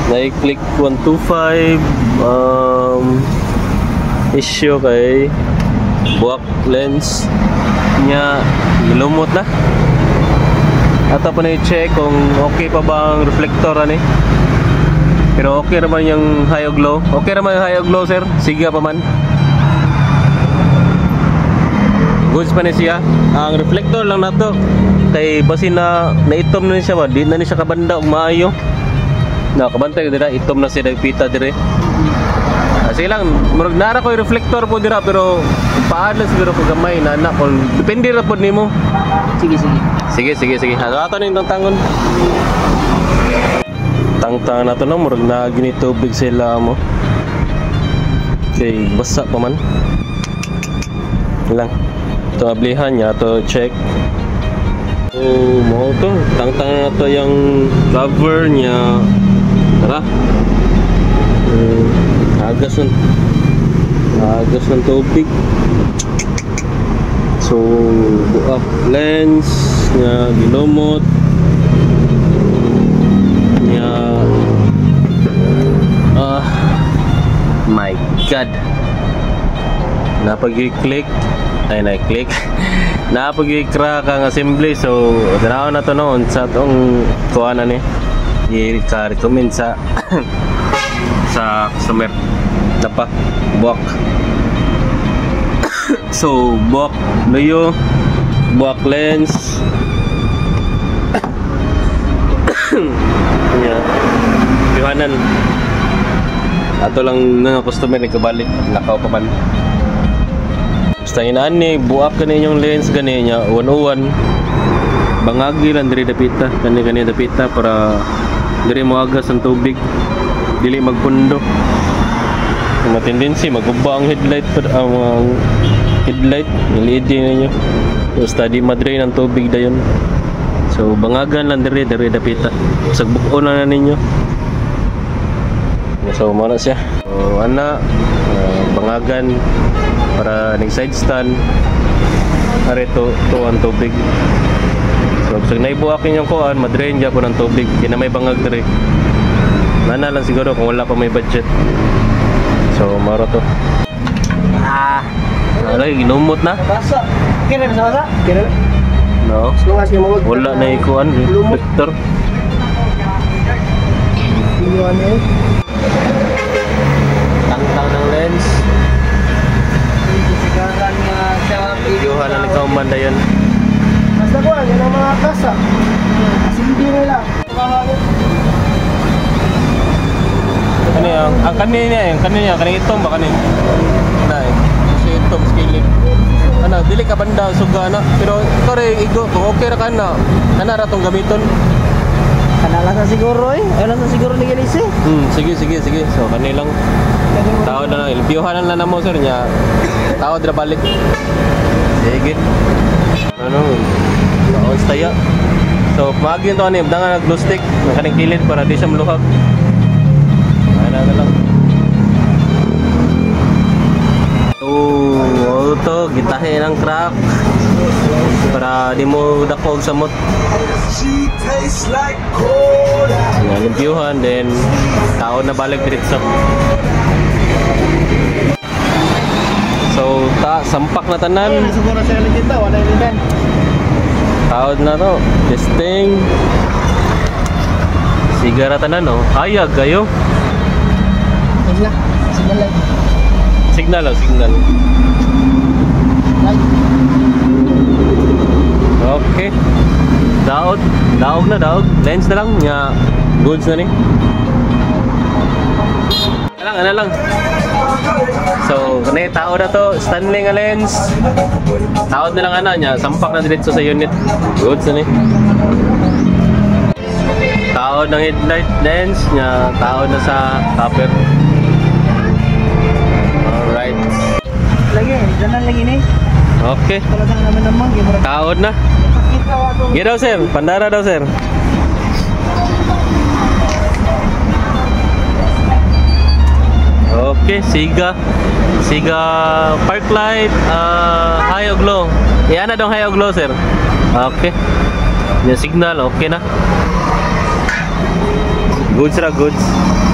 Na-click 125 issue kay buwak lens nya ilumot na. Ato pa na-check kung okay pa ba ang reflector ani. Pero okay naman yung high o glow. Okay naman yung high o glow, sir. Sige pa man. Goods pa na siya. Ang reflector lang na to. Kay basin na naitom na siya ba. Di na siya kabanda o maayo. Nakabantay ko dira. Itom na siya nagpita dira. Sige lang. Murag nara ko yung reflector po dira. Pero paadlan siguro ko gamay. Nana ko. Depende na po ni mo. Sige. Sige. Ato na yung tangon. Tangtang na to na, murag na ginitubig sila mo. Okay, basa pa man. Lang. Ito ablihan niya, ito check. Oh, mo to. Tangtang na to yung cover niya. Tara. Agas ng tubig. So, buak lens niya, ginumot. My God, napag-click ay na-click napag-crack ang assembly. So danaw na to noon sa tong kuha na ni i-recommend sa sa customer na pa buwak. So buwak luyo, buwak lens yeah. Pihanan ato lang nga customer ni kabalik nakaw pa man. Basta inaan ni buak kani yung lens gani nya 101 bangagi lang diri dapita kani dapita para diri mo agas ang tubig dili magpundo. Ang tendency maguba ang headlight ang headlight LED ninyo. Basta di madrain ang tubig dayon. So bangagan lang diri dapita sagbuk-on na ninyo. So mana siya. So ana bangagan para ning side stand arito to ang tubig. So pag naibuakin yung kuan madrain ja ko ng tubig kina may bangag diri. Nana lang siguro kung wala pa may budget. So maro to. Alay ginumot na. Basa. Kira sa basa? Kira. No. Wala na ikuan reflector. Tangtang ng lens. Sigaran nga siya. Videohan na ikaw banda yun. Basta ko, yan ang mga kasa. Kasi hindi nila. Kanina, kanina itong ba kanina? Kasi itong scaling. Dili ka banda, suga na. Pero ito rin, kung okay na ka na, kanara itong gamiton. Kanala sa siguro Ayun sa siguro ni Ganisi. Sige. So kanilang tawad na lang. Ilpiyohanan na mo sir niya. Tawad na balik. Sige. Tawad staya. So magin to ani, dangan nag glue stick, kaning kilid para di siya maluhag. Ana na lang. To gitahin ang crack para di mo dakog sa mot. Yan, limpyuhan, then taon na balik diretso. So sampak na tanan. Siguro sa legenda wala ilidan. Taon na to. Testing. Sigara tanan no. Ayag kayo. Signal. Okay. Daog na. Lens na lang nya goods na ni. Ano lang. So, kanay tao na to, Stanley nga lens. Taod na lang nya, sampak na diretso sa unit. Goods na ni. Taod ng headlight lens nya, taod na sa copper. Alright. Lagi ni. Okay. Talagang naman taod na. Gila daw sir, pandara daw sir. Okay, Siga park light, high o glow. Iyan na dong high o glow sir. Okay. Yung signal, okay na. Goods ra goods.